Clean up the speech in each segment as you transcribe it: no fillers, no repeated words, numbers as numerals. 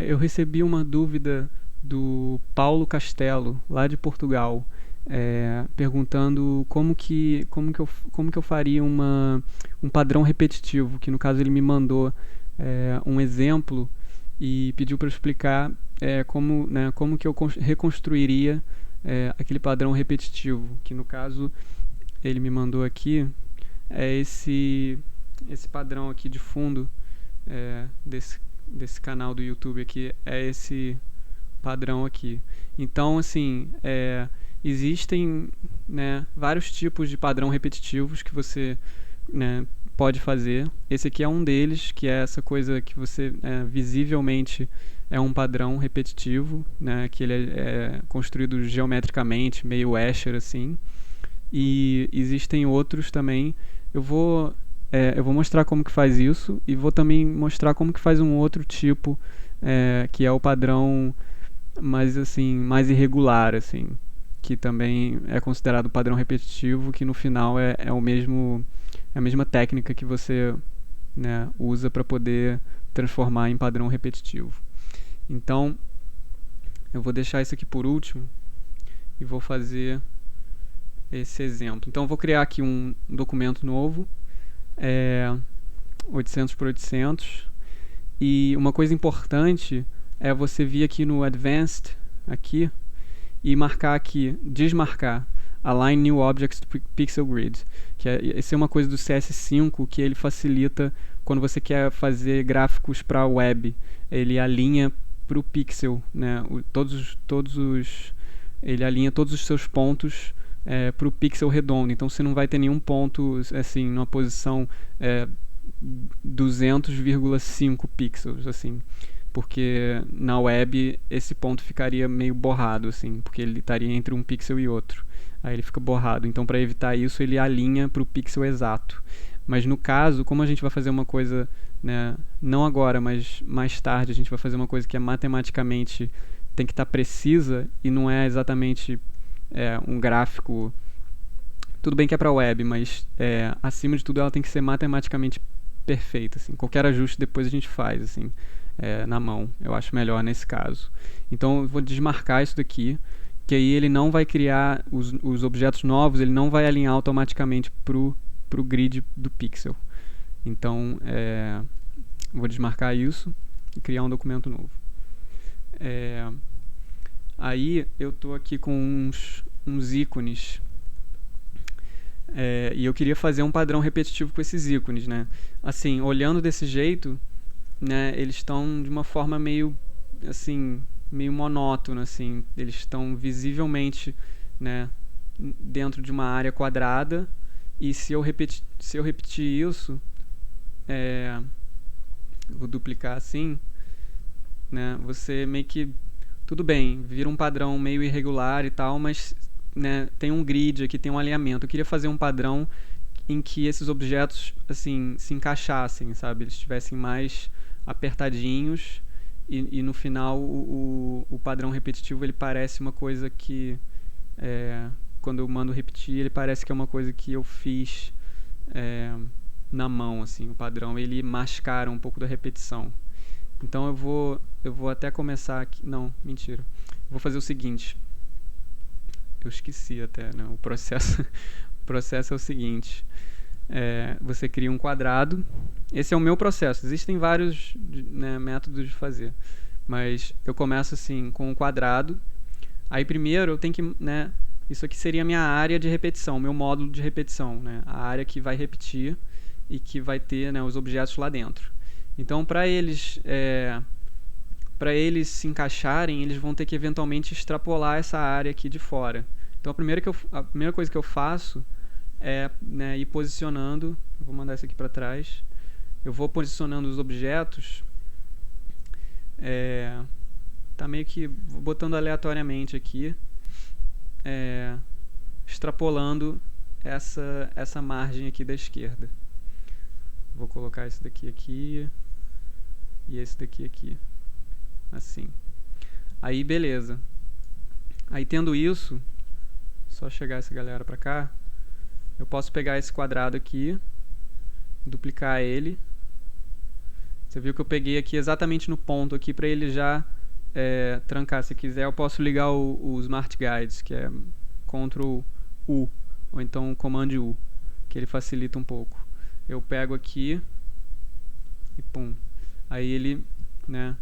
Eu recebi uma dúvida do Paulo Castelo, lá de Portugal, perguntando como que eu faria um padrão repetitivo, que no caso ele me mandou um exemplo e pediu para eu explicar como que eu reconstruiria aquele padrão repetitivo, que no caso ele me mandou aqui, é esse padrão aqui de fundo desse canal do YouTube aqui, é esse padrão aqui. Então, assim, existem, né, vários tipos de padrão repetitivos que você, né, pode fazer. Esse aqui é um deles, que é essa coisa que você visivelmente é um padrão repetitivo, né, que ele é construído geometricamente, meio Escher assim. E existem outros também. Eu vou mostrar como que faz isso e vou também mostrar como que faz um outro tipo, que é o padrão mais irregular, assim, que também é considerado padrão repetitivo, que no final é a mesma técnica que você, né, usa para poder transformar em padrão repetitivo. Então, eu vou deixar isso aqui por último e vou fazer esse exemplo. Então, eu vou criar aqui um documento novo, 800 por 800, e uma coisa importante é você vir aqui no Advanced aqui e marcar aqui, desmarcar Align New Objects to Pixel Grid, que essa é uma coisa do CS5 que ele facilita quando você quer fazer gráficos para a web. Ele alinha para o pixel, né? Ele alinha todos os seus pontos para o pixel redondo. Então você não vai ter nenhum ponto assim numa posição 200,5 pixels, assim, porque na web esse ponto ficaria meio borrado, assim, porque ele estaria entre um pixel e outro. Aí ele fica borrado. Então, para evitar isso, ele alinha para o pixel exato. Mas no caso, como a gente vai fazer uma coisa, né, não agora, mas mais tarde, a gente vai fazer uma coisa que é matematicamente tem que estar precisa e não é exatamente um gráfico. Tudo bem que é para web, mas acima de tudo ela tem que ser matematicamente perfeita, assim. Qualquer ajuste depois a gente faz, assim, na mão. Eu acho melhor nesse caso. Então eu vou desmarcar isso daqui, que aí ele não vai criar os objetos novos, ele não vai alinhar automaticamente pro grid do pixel. Então vou desmarcar isso e criar um documento novo. Aí eu tô aqui com uns ícones e eu queria fazer um padrão repetitivo com esses ícones, né? Assim, olhando desse jeito, né, eles estão de uma forma meio assim, meio monótona, assim, eles estão visivelmente, né, dentro de uma área quadrada, e se eu repetir isso, vou duplicar assim, né, você meio que tudo bem, vira um padrão meio irregular e tal, mas, né, tem um grid aqui, tem um alinhamento. Eu queria fazer um padrão em que esses objetos assim se encaixassem, sabe? Eles estivessem mais apertadinhos e no final o padrão repetitivo ele parece uma coisa que quando eu mando repetir ele parece que é uma coisa que eu fiz na mão, assim. O padrão ele mascara um pouco da repetição. Então eu vou até começar aqui. Não, mentira. Eu vou fazer o seguinte. Eu esqueci até, né? O processo é o seguinte. Você cria um quadrado. Esse é o meu processo. Existem vários, né, métodos de fazer. Mas eu começo assim com um quadrado. Aí primeiro eu tenho que, né, isso aqui seria a minha área de repetição, meu módulo de repetição, né, a área que vai repetir e que vai ter, né, os objetos lá dentro. Então para eles se encaixarem, eles vão ter que eventualmente extrapolar essa área aqui de fora. Então a primeira coisa que eu faço é, né, ir posicionando. Eu vou mandar isso aqui para trás. Eu vou posicionando os objetos. Tá meio que botando aleatoriamente aqui, extrapolando essa margem aqui da esquerda. Vou colocar esse daqui aqui e esse daqui aqui, assim. Aí beleza. Aí tendo isso, só chegar essa galera pra cá, eu posso pegar esse quadrado aqui, duplicar ele Você viu que eu peguei aqui exatamente no ponto aqui para ele já trancar. Se quiser eu posso ligar o Smart Guides, que é Ctrl U, ou então Command U, que ele facilita um pouco. Eu pego aqui e pum. Aí ele, né,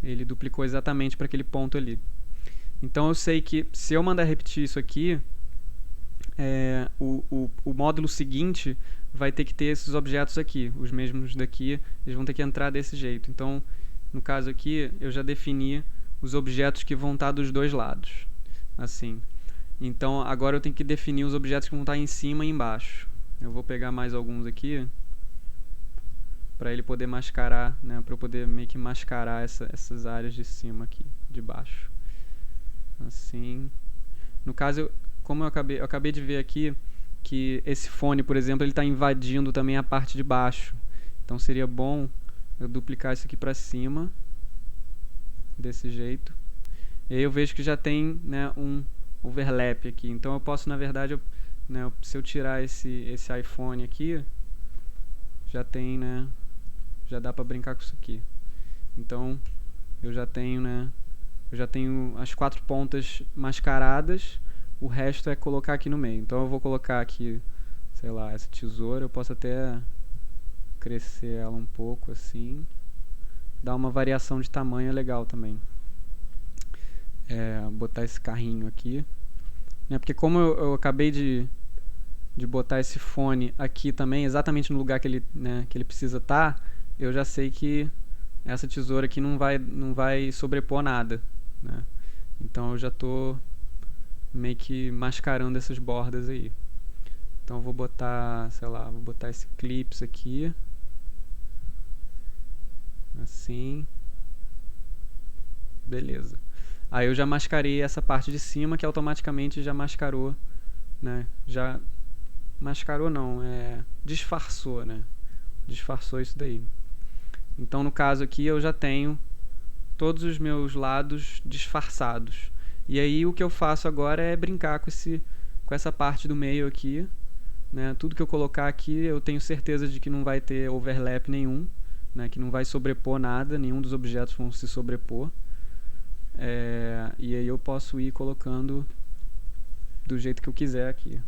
ele duplicou exatamente para aquele ponto ali. Então eu sei que se eu mandar repetir isso aqui, o módulo seguinte vai ter que ter esses objetos aqui. Os mesmos daqui, eles vão ter que entrar desse jeito. Então, no caso aqui, eu já defini os objetos que vão estar dos dois lados. Assim. Então, agora eu tenho que definir os objetos que vão estar em cima e embaixo. Eu vou pegar mais alguns aqui para ele poder mascarar, né, para eu poder meio que mascarar essas áreas de cima aqui, de baixo. Assim. No caso, como eu acabei de ver aqui que esse fone, por exemplo, ele está invadindo também a parte de baixo. Então seria bom eu duplicar isso aqui para cima, desse jeito. E aí eu vejo que já tem, né, um overlap aqui. Então eu posso, na verdade, né, se eu tirar esse iPhone aqui, já tem, né, já dá para brincar com isso aqui. Então eu já tenho, né, eu já tenho as 4 pontas mascaradas. O resto é colocar aqui no meio. Então eu vou colocar aqui, sei lá, essa tesoura. Eu posso até crescer ela um pouco assim. Dar uma variação de tamanho é legal também. Botar esse carrinho aqui. Porque como eu acabei de botar esse fone aqui também, exatamente no lugar que ele precisa estar, eu já sei que essa tesoura aqui não vai sobrepor nada, né? Então eu já estou meio que mascarando essas bordas aí. Então eu vou botar, sei lá, vou botar esse clips aqui. Assim. Beleza. Aí eu já mascarei essa parte de cima, que automaticamente já mascarou, né? Já mascarou não, disfarçou, né? Disfarçou isso daí. Então no caso aqui eu já tenho todos os meus lados disfarçados. E aí o que eu faço agora é brincar com essa parte do meio aqui, né? Tudo que eu colocar aqui eu tenho certeza de que não vai ter overlap nenhum, né? Que não vai sobrepor nada, nenhum dos objetos vão se sobrepor. E aí eu posso ir colocando do jeito que eu quiser aqui.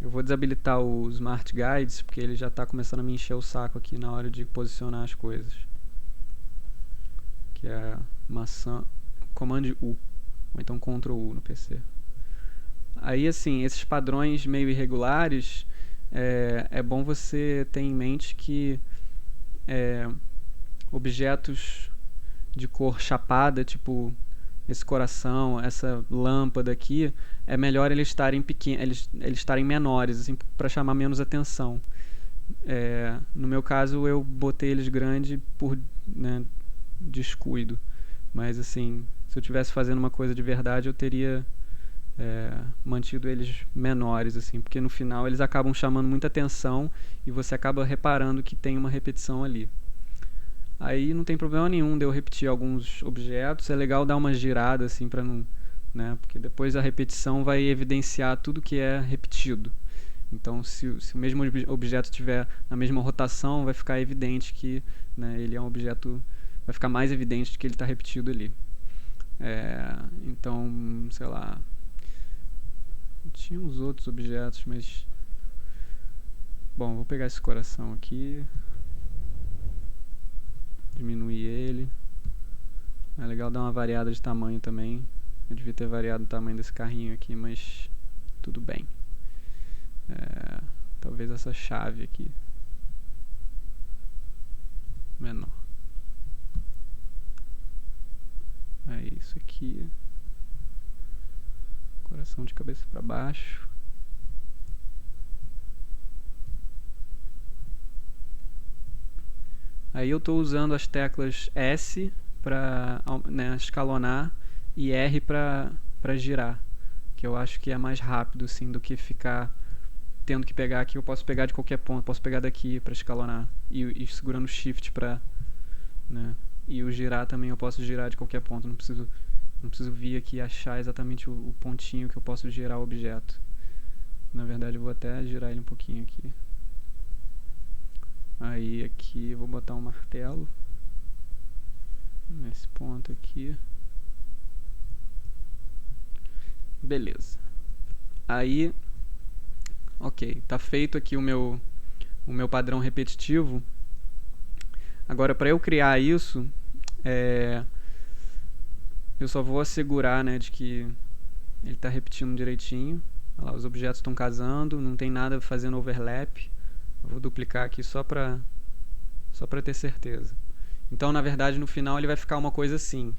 Eu vou desabilitar o Smart Guides, porque ele já está começando a me encher o saco aqui na hora de posicionar as coisas. Que é a maçã Command U, ou então Ctrl U no PC. Aí assim, esses padrões meio irregulares, é bom você ter em mente que objetos de cor chapada, tipo esse coração, essa lâmpada aqui, é melhor eles estarem pequenos, eles estarem menores, assim, para chamar menos atenção. No meu caso, eu botei eles grandes por, né, descuido. Mas assim, se eu estivesse fazendo uma coisa de verdade, eu teria mantido eles menores, assim, porque no final eles acabam chamando muita atenção e você acaba reparando que tem uma repetição ali. Aí não tem problema nenhum de eu repetir alguns objetos. É legal dar uma girada assim para não, né? Porque depois a repetição vai evidenciar tudo que é repetido. Então, se o mesmo objeto estiver na mesma rotação, vai ficar evidente que, né, ele é um objeto, vai ficar mais evidente que ele está repetido ali. Então, sei lá, tinha uns outros objetos, mas bom, vou pegar esse coração aqui. Diminuir ele. É legal dar uma variada de tamanho também. Eu devia ter variado o tamanho desse carrinho aqui, mas tudo bem. Talvez essa chave aqui menor. É isso aqui. Coração de cabeça para baixo. Aí eu estou usando as teclas S para, né, escalonar e R para girar, que eu acho que é mais rápido, assim, do que ficar tendo que pegar aqui. Eu posso pegar de qualquer ponto, posso pegar daqui para escalonar e segurando Shift para, né, e o girar também eu posso girar de qualquer ponto, não preciso vir aqui e achar exatamente o pontinho que eu posso girar o objeto. Na verdade eu vou até girar ele um pouquinho aqui. Aí aqui eu vou botar um martelo nesse ponto aqui. Beleza. Aí, ok, tá feito aqui o meu padrão repetitivo. Agora, para eu criar isso, eu só vou assegurar, né, de que ele está repetindo direitinho. Olha lá, os objetos estão casando, não tem nada fazendo overlap. Eu vou duplicar aqui só para ter certeza. Então, na verdade, no final ele vai ficar uma coisa assim,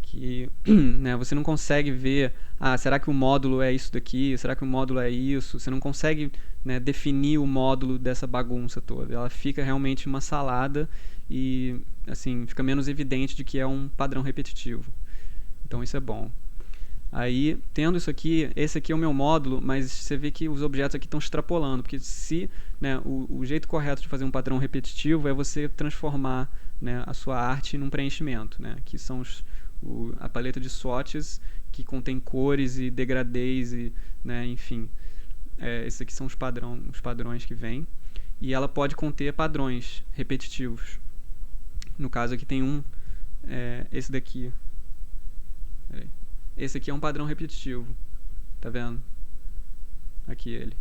que né, você não consegue ver, será que o módulo é isso daqui? Será que o módulo é isso? Você não consegue, né, definir o módulo dessa bagunça toda. Ela fica realmente uma salada e assim, fica menos evidente de que é um padrão repetitivo. Então isso é bom. Aí, tendo isso aqui, esse aqui é o meu módulo, mas você vê que os objetos aqui estão extrapolando, porque se, né, o jeito correto de fazer um padrão repetitivo é você transformar, né, a sua arte num preenchimento, né, que são a paleta de swatches que contém cores e degradês e, né, enfim, esses aqui são os padrões que vêm, e ela pode conter padrões repetitivos. No caso aqui tem esse daqui. Peraí. Esse aqui é um padrão repetitivo. Tá vendo? Aqui ele.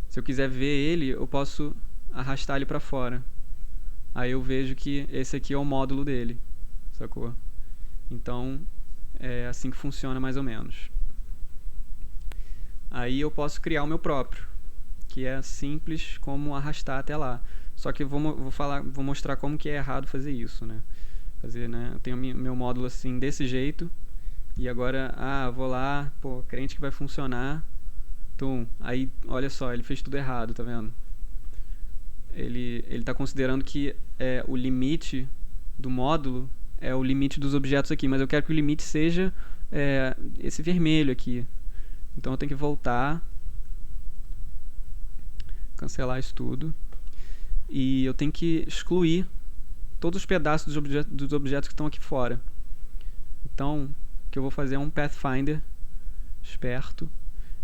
Se eu quiser ver ele, eu posso arrastar ele pra fora. Aí eu vejo que esse aqui é o módulo dele. Sacou? Então, é assim que funciona mais ou menos. Aí eu posso criar o meu próprio, que é simples como arrastar até lá. Só que eu vou mostrar como que é errado fazer isso, né? Eu tenho meu módulo assim, desse jeito. E agora, vou lá, crente que vai funcionar. Aí, olha só, ele fez tudo errado, tá vendo? Ele tá considerando que o limite do módulo é o limite dos objetos aqui, mas eu quero que o limite seja esse vermelho aqui. Então eu tenho que voltar, cancelar isso tudo, e eu tenho que excluir todos os pedaços dos objetos que estão aqui fora. Então, o que eu vou fazer é um Pathfinder esperto.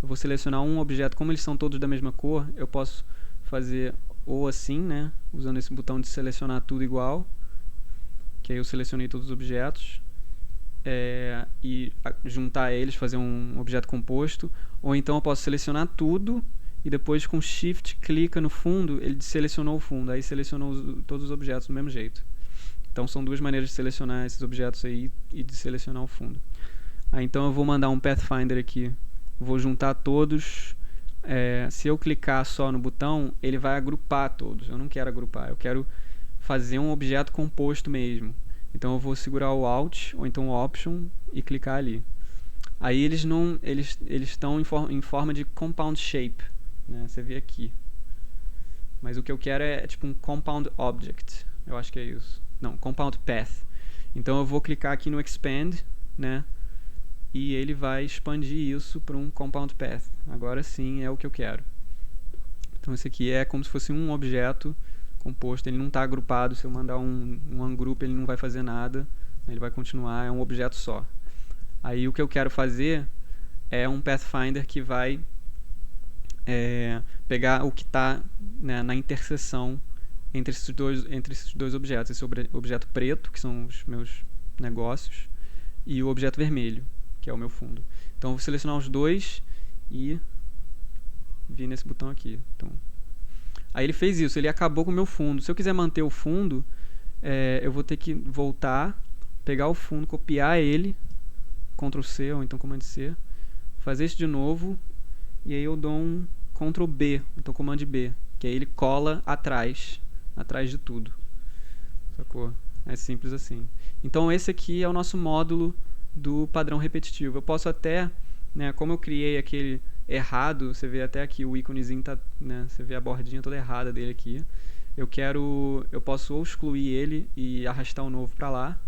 Eu vou selecionar um objeto, como eles são todos da mesma cor, eu posso fazer ou assim, né, usando esse botão de selecionar tudo igual, que aí eu selecionei todos os objetos, e juntar eles, fazer um objeto composto, ou então eu posso selecionar tudo e depois com Shift clica no fundo, ele selecionou o fundo, aí selecionou todos os objetos do mesmo jeito. Então são duas maneiras de selecionar esses objetos aí e de selecionar o fundo. Então eu vou mandar um Pathfinder aqui, vou juntar todos. Se eu clicar só no botão, ele vai agrupar todos. Eu não quero agrupar, eu quero fazer um objeto composto mesmo. Então eu vou segurar o Alt ou então o Option e clicar ali. Aí eles estão em forma de Compound Shape, né? Você vê aqui. Mas o que eu quero é tipo um Compound Object. Eu acho que é isso. Não, Compound Path. Então eu vou clicar aqui no Expand, né? E ele vai expandir isso para um Compound Path. Agora sim é o que eu quero. Então esse aqui é como se fosse um objeto composto. Ele não está agrupado. Se eu mandar um ungroup, ele não vai fazer nada. Ele vai continuar, é um objeto só. Aí o que eu quero fazer é um Pathfinder que vai pegar o que está, né, na interseção entre esses dois objetos. Esse objeto preto, que são os meus negócios, e o objeto vermelho, que é o meu fundo. Então eu vou selecionar os dois e vir nesse botão aqui. Então, aí ele fez isso, ele acabou com o meu fundo. Se eu quiser manter o fundo, eu vou ter que voltar, pegar o fundo, copiar ele, Ctrl C ou então Command C, fazer isso de novo, e aí eu dou um Ctrl B, então Command B, que aí ele cola atrás de tudo. Sacou? É simples assim. Então esse aqui é o nosso módulo do padrão repetitivo. Eu posso até, né, como eu criei aquele errado, você vê até aqui o íconezinho tá, né, você vê a bordinha toda errada dele aqui. Eu posso ou excluir ele e arrastar o novo para lá,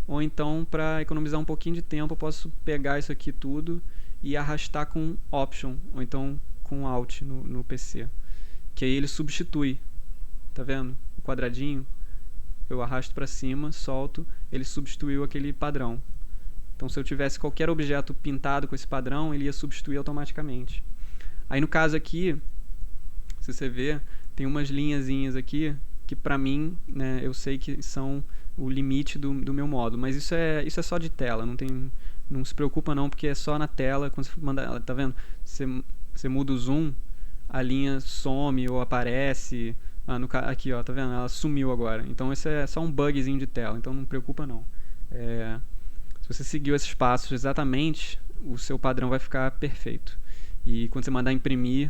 ou então, para economizar um pouquinho de tempo, eu posso pegar isso aqui tudo e arrastar com Option, ou então com Alt no PC, que aí ele substitui. Tá vendo? O quadradinho, eu arrasto para cima, solto, ele substituiu aquele padrão. Então se eu tivesse qualquer objeto pintado com esse padrão, ele ia substituir automaticamente. Aí no caso aqui, se você ver, tem umas linhazinhas aqui que pra mim, né, eu sei que são o limite do meu módulo. Mas isso é só de tela, não se preocupa não, porque é só na tela. Quando você manda, tá vendo? Você muda o zoom, a linha some ou aparece. Aqui, ó, tá vendo? Ela sumiu agora. Então esse é só um bugzinho de tela, então não preocupa não. Se você seguiu esses passos exatamente, o seu padrão vai ficar perfeito. E quando você mandar imprimir,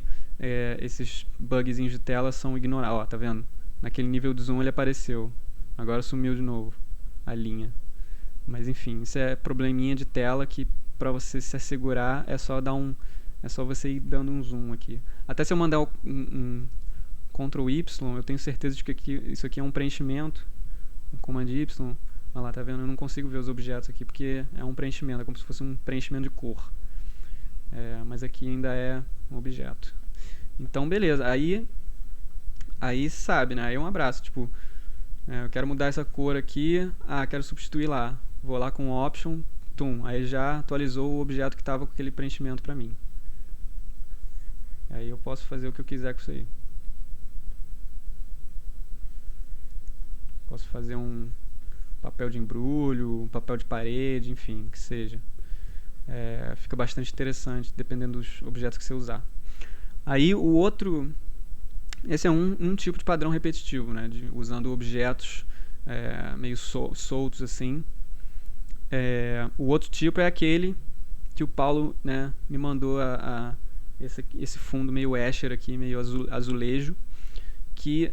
esses bugzinhos de tela são ignorados. Ó, tá vendo? Naquele nível de zoom ele apareceu. Agora sumiu de novo a linha. Mas enfim, isso é probleminha de tela que pra você se assegurar é só você ir dando um zoom aqui. Até se eu mandar um Ctrl Y, eu tenho certeza de que isso aqui é um preenchimento. Um Command Y. Olha lá, tá vendo? Eu não consigo ver os objetos aqui porque é um preenchimento, é como se fosse um preenchimento de cor. Mas aqui ainda é um objeto. Então, beleza. Aí sabe, né? Aí é um abraço. Tipo, eu quero mudar essa cor aqui. Quero substituir lá. Vou lá com Option, tum. Aí já atualizou o objeto que estava com aquele preenchimento pra mim. Aí eu posso fazer o que eu quiser com isso aí. Posso fazer um papel de embrulho, um papel de parede, enfim, que seja. Fica bastante interessante, dependendo dos objetos que você usar. Aí o outro... Esse é um tipo de padrão repetitivo, né? Usando objetos meio soltos assim. O outro tipo é aquele que o Paulo, né, me mandou esse fundo meio Escher aqui, meio azulejo, que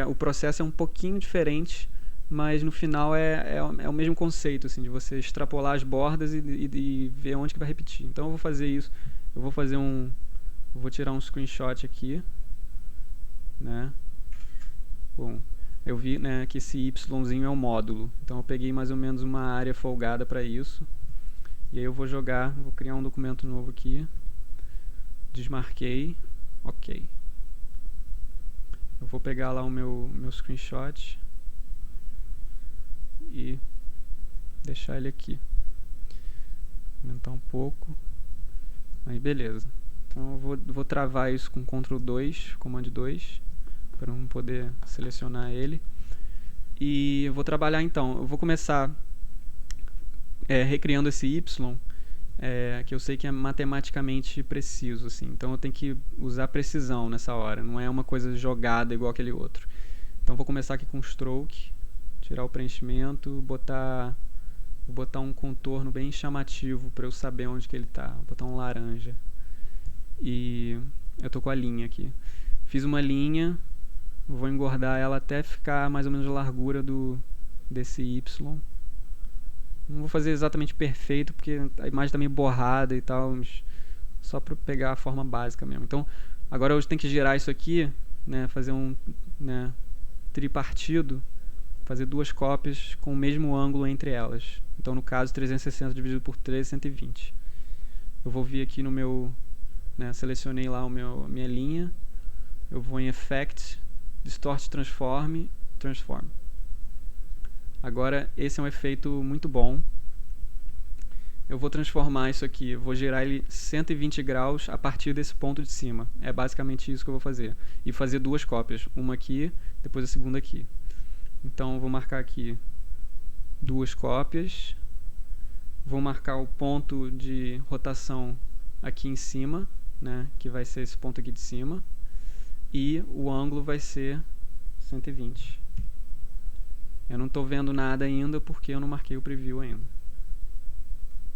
o processo é um pouquinho diferente, mas no final é o mesmo conceito, assim, de você extrapolar as bordas e ver onde que vai repetir. Então eu vou fazer isso. Eu vou tirar um screenshot aqui, né? Bom, eu vi, né, que esse Yzinho é o módulo. Então eu peguei mais ou menos uma área folgada para isso. E aí eu vou criar um documento novo aqui. Desmarquei. Ok. Eu vou pegar lá o meu screenshot e deixar ele aqui. Aumentar um pouco. Aí beleza. Então eu vou travar isso com Ctrl 2, Command 2, para não poder selecionar ele. E eu vou trabalhar então. Eu vou começar recriando esse Y, que eu sei que é matematicamente preciso, assim. Então eu tenho que usar precisão nessa hora. Não é uma coisa jogada igual aquele outro. Então vou começar aqui com Stroke, tirar o preenchimento, vou botar um contorno bem chamativo para eu saber onde que ele está. Vou botar um laranja. E eu tô com a linha aqui. Fiz uma linha, vou engordar ela até ficar mais ou menos a largura desse Y. Não vou fazer exatamente perfeito, porque a imagem está meio borrada e tal, mas só para pegar a forma básica mesmo. Então, agora eu tenho que girar isso aqui, né, fazer um tripartido, fazer duas cópias com o mesmo ângulo entre elas. Então, no caso, 360 dividido por 3 é 120. Eu vou vir aqui no meu... selecionei lá minha linha. Eu vou em Effect, Distort Transform. Agora, esse é um efeito muito bom. Eu vou transformar isso aqui, vou girar ele 120 graus a partir desse ponto de cima. É basicamente isso que eu vou fazer. E fazer duas cópias, uma aqui, depois a segunda aqui. Então, eu vou marcar aqui duas cópias. Vou marcar o ponto de rotação aqui em cima, né, que vai ser esse ponto aqui de cima. E o ângulo vai ser 120. Eu não estou vendo nada ainda porque eu não marquei o preview ainda.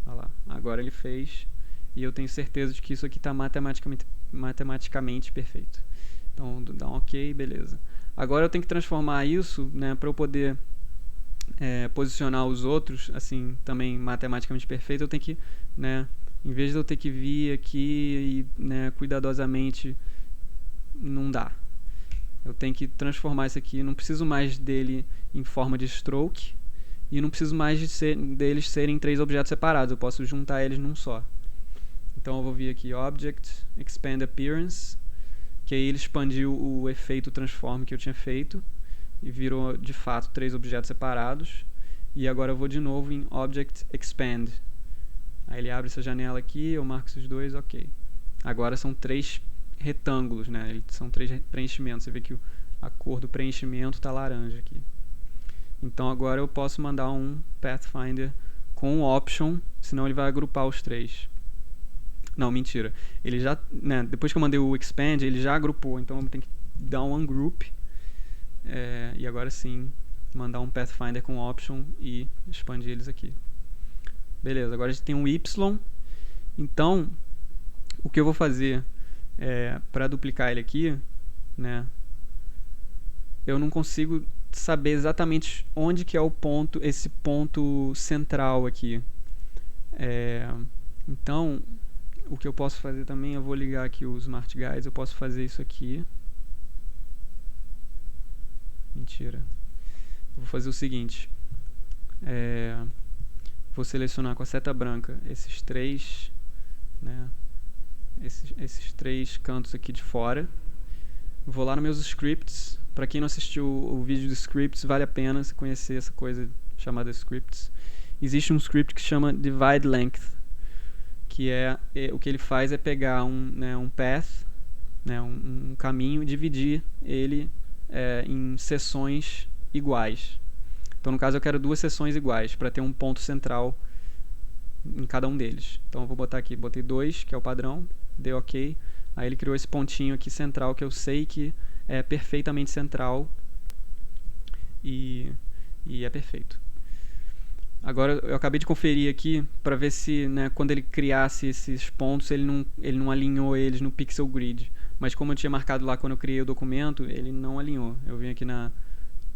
Olha lá, agora ele fez e eu tenho certeza de que isso aqui está matematicamente perfeito. Então dá um ok, beleza. Agora eu tenho que transformar isso, né, para eu poder posicionar os outros assim também matematicamente perfeito. Eu tenho que, né, em vez de eu ter que vir aqui e, né, cuidadosamente, não dá. Eu tenho que transformar isso aqui. Não preciso mais dele em forma de stroke e não preciso mais deles serem três objetos separados. Eu posso juntar eles num só. Então eu vou vir aqui Object, Expand Appearance, que aí ele expandiu o efeito transform que eu tinha feito e virou de fato três objetos separados. E agora eu vou de novo em Object Expand. Aí ele abre essa janela aqui, eu marco esses dois, ok. Agora são três retângulos, né? São três preenchimentos. Você vê que a cor do preenchimento está laranja aqui. Então agora eu posso mandar um Pathfinder com option, senão ele vai agrupar os três. Não, mentira. Ele já, né, depois que eu mandei o expand, ele já agrupou, então eu tenho que dar um ungroup. E agora sim, mandar um Pathfinder com option e expandir eles aqui. Beleza, agora a gente tem um Y. Então, o que eu vou fazer para duplicar ele aqui, né? Eu não consigo saber exatamente onde que é o ponto, esse ponto central aqui. Então, o que eu posso fazer também, eu vou ligar aqui o Smart Guides, eu posso fazer isso aqui. Mentira. Eu vou fazer o seguinte. Vou selecionar com a seta branca esses três, né, esses três cantos aqui de fora. Vou lá nos meus scripts. Para quem não assistiu o vídeo dos scripts, vale a pena você conhecer essa coisa chamada scripts. Existe um script que chama divide length, que o que ele faz é pegar um path, né, um caminho, e dividir ele em seções iguais. Então, no caso, eu quero duas seções iguais para ter um ponto central em cada um deles. Então, eu vou botar aqui, botei 2, que é o padrão, dei OK. Aí ele criou esse pontinho aqui central, que eu sei que é perfeitamente central e é perfeito. Agora, eu acabei de conferir aqui para ver se, né, quando ele criasse esses pontos, ele não alinhou eles no pixel grid. Mas como eu tinha marcado lá quando eu criei o documento, ele não alinhou. Eu vim aqui na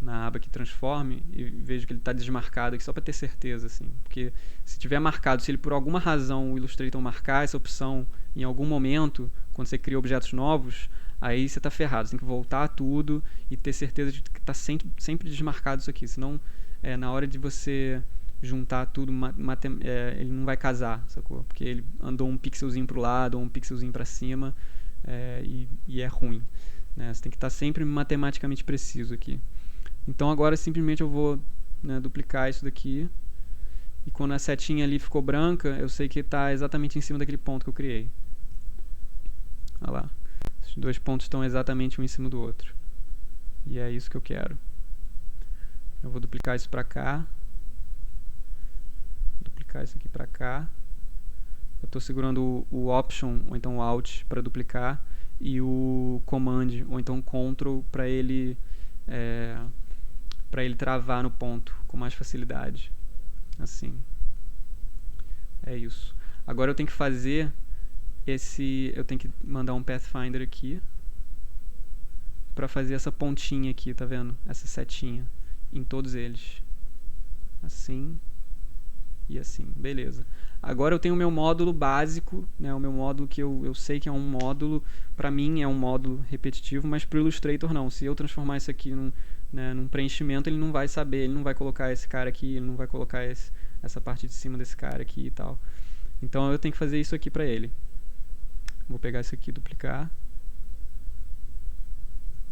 aba que transforme e vejo que ele está desmarcado aqui só para ter certeza, assim. Porque se tiver marcado, se ele por alguma razão o Illustrator marcar essa opção em algum momento, quando você cria objetos novos, aí você está ferrado. Você tem que voltar a tudo e ter certeza de que está sempre desmarcado isso aqui. Senão, na hora de você juntar tudo, ele não vai casar, sacou? Porque ele andou um pixelzinho para o lado ou um pixelzinho para cima e é ruim, né? Você tem que estar sempre matematicamente preciso aqui. Então agora simplesmente eu vou, né, duplicar isso daqui. E quando a setinha ali ficou branca, eu sei que está exatamente em cima daquele ponto que eu criei. Olha lá. Os dois pontos estão exatamente um em cima do outro. E é isso que eu quero. Eu vou duplicar isso para cá. Duplicar isso aqui para cá. Eu estou segurando o Option, ou então o Alt, para duplicar. E o Command, ou então Ctrl, para ele travar no ponto com mais facilidade. Assim. É isso. Agora eu tenho que fazer eu tenho que mandar um Pathfinder aqui para fazer essa pontinha aqui, tá vendo? Essa setinha em todos eles. Assim e assim. Beleza. Agora eu tenho o meu módulo básico, né? O meu módulo que eu sei que é um módulo, para mim é um módulo repetitivo, mas para o Illustrator não. Se eu transformar isso aqui num preenchimento, ele não vai saber, ele não vai colocar esse cara aqui, ele não vai colocar essa parte de cima desse cara aqui e tal. Então eu tenho que fazer isso aqui para ele. Vou pegar esse aqui, duplicar.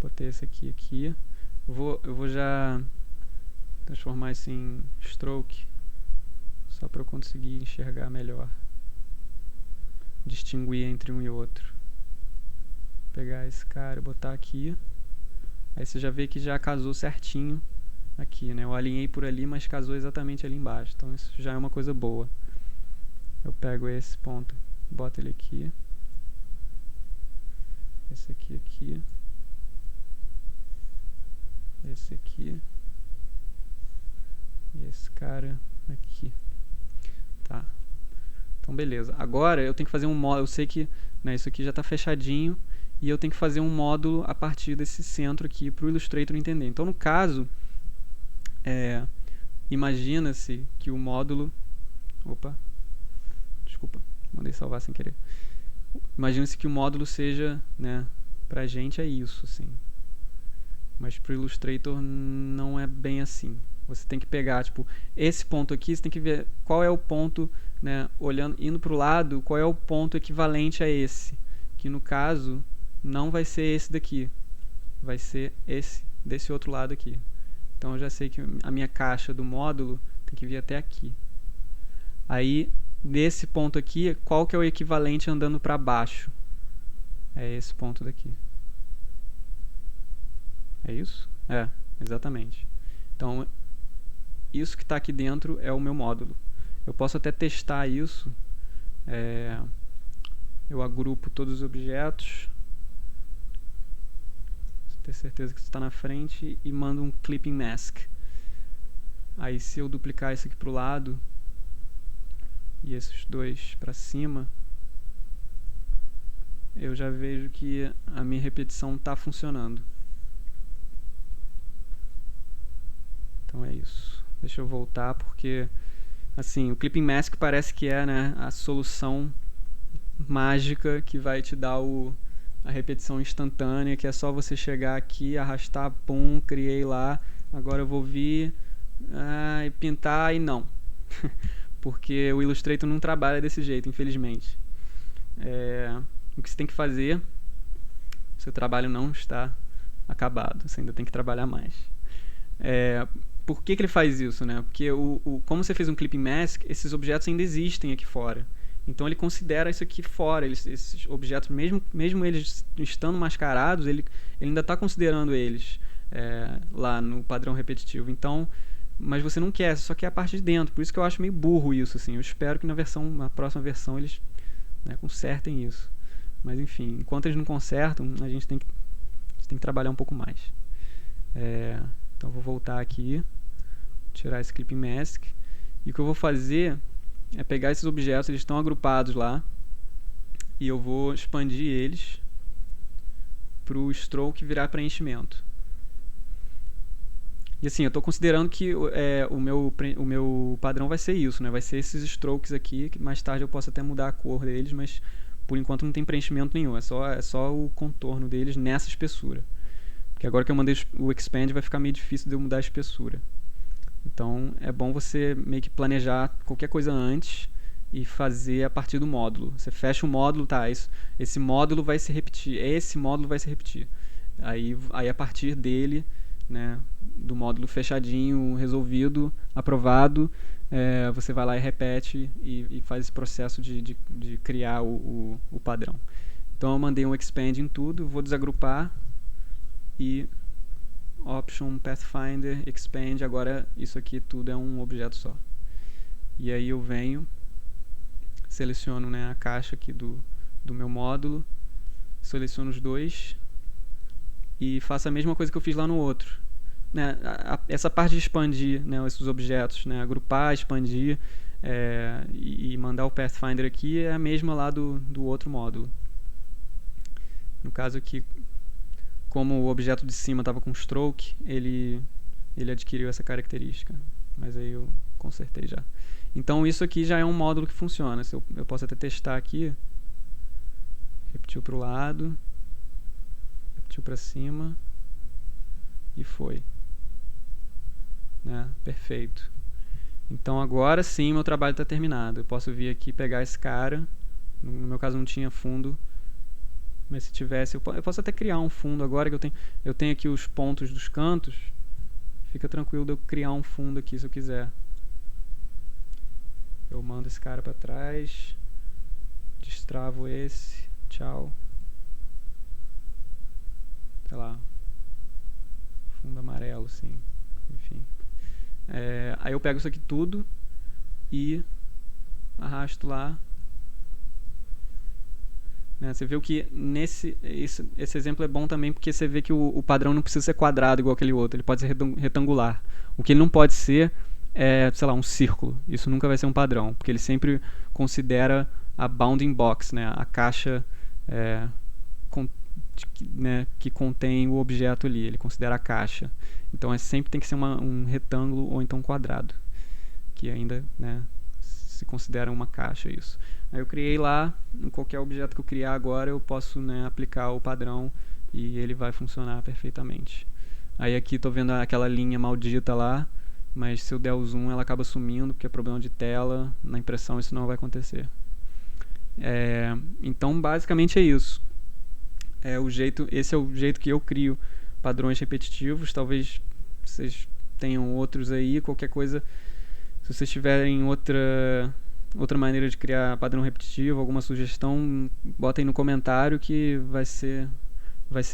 Botei esse aqui. Eu vou já transformar isso em stroke, só para eu conseguir enxergar melhor, distinguir entre um e outro. Vou pegar esse cara e botar aqui. Aí você já vê que já casou certinho aqui, né? Eu alinhei por ali, mas casou exatamente ali embaixo. Então isso já é uma coisa boa. Eu pego esse ponto, boto ele aqui. Esse aqui. Esse aqui. E esse cara aqui. Tá. Então beleza. Agora eu tenho que fazer um módulo. Eu sei que, né, isso aqui já está fechadinho. E eu tenho que fazer um módulo a partir desse centro aqui para o Illustrator entender. Então, no caso, imagina-se que o módulo... Opa, desculpa, mandei salvar sem querer. Imagina-se que o módulo seja, né, pra gente é isso, assim. Mas para o Illustrator não é bem assim. Você tem que pegar, tipo, esse ponto aqui, você tem que ver qual é o ponto, né, indo para o lado, qual é o ponto equivalente a esse. Que no caso... não vai ser esse daqui, vai ser esse desse outro lado aqui. Então eu já sei que a minha caixa do módulo tem que vir até aqui. Aí, nesse ponto aqui, qual que é o equivalente andando para baixo? É esse ponto daqui. É isso? É, exatamente. Então, isso que está aqui dentro é o meu módulo. Eu posso até testar isso. É, eu agrupo todos os objetos, ter certeza que está na frente, e mando um clipping mask. Aí se eu duplicar isso aqui para o lado e esses dois para cima, eu já vejo que a minha repetição está funcionando. Então é isso. Deixa eu voltar porque assim, o clipping mask parece que é, né, a solução mágica que vai te dar a repetição instantânea, que é só você chegar aqui, arrastar, pum, criei lá, agora eu vou vir e pintar, e não. Porque o Illustrator não trabalha desse jeito, infelizmente. O que você tem que fazer, seu trabalho não está acabado, você ainda tem que trabalhar mais. Por que ele faz isso, né? Porque como você fez um clipping mask, esses objetos ainda existem aqui fora. Então ele considera isso aqui fora, esses objetos, mesmo eles estando mascarados, ele ainda está considerando eles lá no padrão repetitivo. Então, mas você não quer, você só quer a parte de dentro. Por isso que eu acho meio burro isso, assim. Eu espero que na próxima versão eles, né, consertem isso. Mas enfim, enquanto eles não consertam, a gente tem que trabalhar um pouco mais. Então eu vou voltar aqui, tirar esse clipping mask, e o que eu vou fazer é pegar esses objetos, eles estão agrupados lá, e eu vou expandir eles para o stroke virar preenchimento. E assim, eu estou considerando que o meu padrão vai ser isso, né? Vai ser esses strokes aqui, que mais tarde eu posso até mudar a cor deles, mas por enquanto não tem preenchimento nenhum, é só o contorno deles nessa espessura. Porque agora que eu mandei o expand vai ficar meio difícil de eu mudar a espessura. Então é bom você meio que planejar qualquer coisa antes e fazer a partir do módulo. Você fecha o módulo, tá, esse módulo vai se repetir, esse módulo vai se repetir. Aí a partir dele, né, do módulo fechadinho, resolvido, aprovado, você vai lá e repete e faz esse processo de criar o padrão. Então eu mandei um expand em tudo, vou desagrupar e Option, Pathfinder, Expand, agora isso aqui tudo é um objeto só. E aí eu venho, seleciono, né, a caixa aqui do meu módulo, seleciono os dois e faço a mesma coisa que eu fiz lá no outro. Né, essa parte de expandir, né, esses objetos, né, agrupar, expandir e mandar o Pathfinder aqui é a mesma lá do outro módulo. No caso aqui, como o objeto de cima estava com stroke, ele adquiriu essa característica. Mas aí eu consertei já. Então isso aqui já é um módulo que funciona. Eu posso até testar aqui. Repetiu para o lado. Repetiu para cima. E foi. Né? Perfeito. Então agora sim meu trabalho está terminado. Eu posso vir aqui pegar esse cara. No meu caso não tinha fundo. Mas se tivesse, eu posso até criar um fundo agora que eu tenho aqui os pontos dos cantos. Fica tranquilo de eu criar um fundo aqui se eu quiser. Eu mando esse cara para trás, destravo esse, tchau. Sei lá, fundo amarelo, sim. Enfim. Aí eu pego isso aqui tudo e arrasto lá. Né, você viu que esse exemplo é bom também porque você vê que o padrão não precisa ser quadrado igual aquele outro, ele pode ser retangular. O que ele não pode ser é, sei lá, um círculo. Isso nunca vai ser um padrão, porque ele sempre considera a bounding box, né, a caixa né, que contém o objeto ali, ele considera a caixa. Então sempre tem que ser um retângulo ou então um quadrado, que ainda, né, se considera uma caixa isso. Aí eu criei lá, em qualquer objeto que eu criar agora eu posso, né, aplicar o padrão e ele vai funcionar perfeitamente. Aí aqui estou vendo aquela linha maldita lá, mas se eu der o zoom ela acaba sumindo porque é problema de tela, na impressão isso não vai acontecer. Então basicamente é isso. Esse é o jeito que eu crio padrões repetitivos. Talvez vocês tenham outros aí, qualquer coisa, se vocês tiverem outra maneira de criar padrão repetitivo, alguma sugestão, botem no comentário que vai ser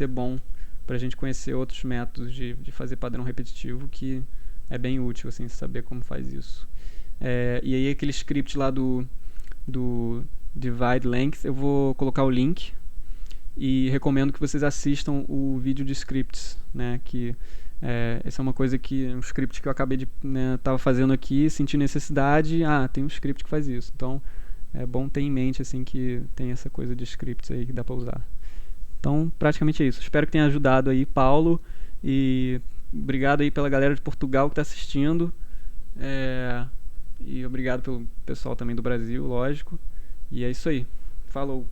bom pra gente conhecer outros métodos de fazer padrão repetitivo, que é bem útil, assim, saber como faz isso. E aí aquele script lá do Divide Length, eu vou colocar o link e recomendo que vocês assistam o vídeo de scripts, né, que essa é uma coisa que um script que eu acabei de tava fazendo aqui, senti necessidade, tem um script que faz isso. Então é bom ter em mente assim que tem essa coisa de scripts aí que dá para usar. Então, praticamente é isso. Espero que tenha ajudado aí, Paulo, e obrigado aí pela galera de Portugal que está assistindo. E obrigado pelo pessoal também do Brasil, lógico. E é isso aí. Falou!